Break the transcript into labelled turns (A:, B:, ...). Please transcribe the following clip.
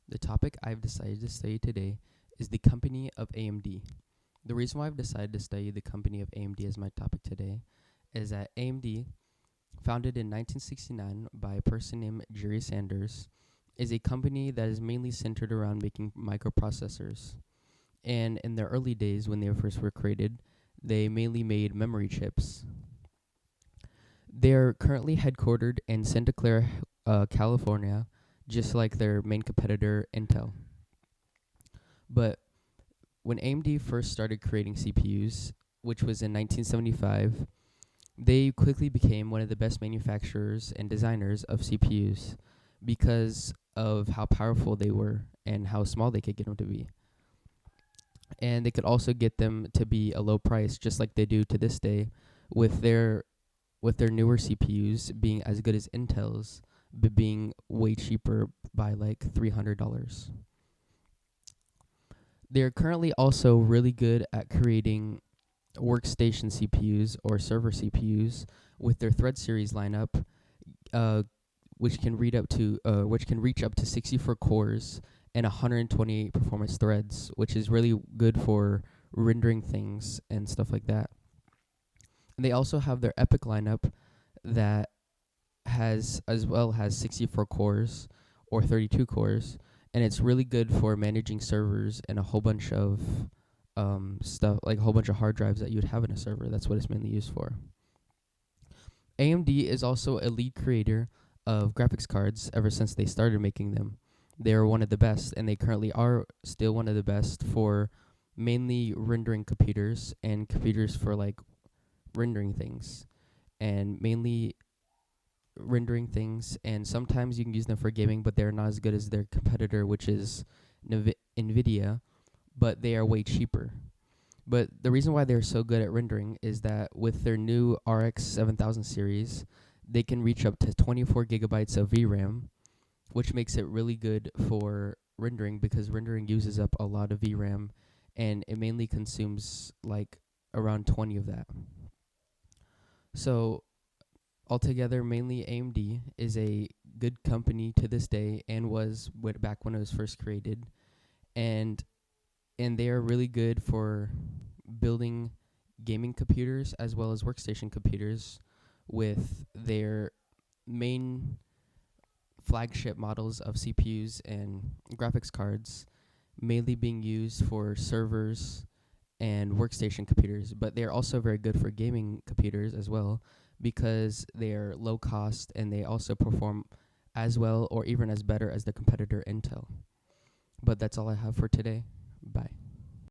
A: The topic I've decided to study today is the company of AMD. The reason why I've decided to study the company of AMD as my topic today is that AMD, founded in 1969 by a person named Jerry Sanders, is a company that is mainly centered around making microprocessors. And in their early days, when they first were created, they mainly made memory chips. They're currently headquartered in Santa Clara, California, just like their main competitor, Intel. But when AMD first started creating CPUs, which was in 1975, they quickly became one of the best manufacturers and designers of CPUs because of how powerful they were and how small they could get them to be. And they could also get them to be a low price, just like they do to this day, with their newer CPUs being as good as Intel's, but being way cheaper by like $300. They're currently also really good at creating workstation CPUs or server CPUs with their Thread series lineup, uh, which can reach up to 64 cores and 128 performance threads, which is really good for rendering things and stuff like that. And they also have their Epic lineup that has 64 cores or 32 cores, and it's really good for managing servers and a whole bunch of stuff, like a whole bunch of hard drives that you would have in a server. That's what it's mainly used for. AMD is also a lead creator of graphics cards ever since they started making them. They are one of the best, and they currently are still one of the best for mainly rendering computers and computers for like rendering things, and mainly rendering things. And sometimes you can use them for gaming, but they're not as good as their competitor, which is NVIDIA, but they are way cheaper. But the reason why they're so good at rendering is that with their new RX 7000 series, they can reach up to 24 gigabytes of VRAM, which makes it really good for rendering because rendering uses up a lot of VRAM, and it mainly consumes like around 20 of that. So altogether, mainly AMD is a good company to this day and was back when it was first created, and they are really good for building gaming computers as well as workstation computers with their main flagship models of CPUs and graphics cards mainly being used for servers and workstation computers, but they're also very good for gaming computers as well because they're low cost and they also perform as well or even as better as the competitor Intel. But that's all I have for today. Bye.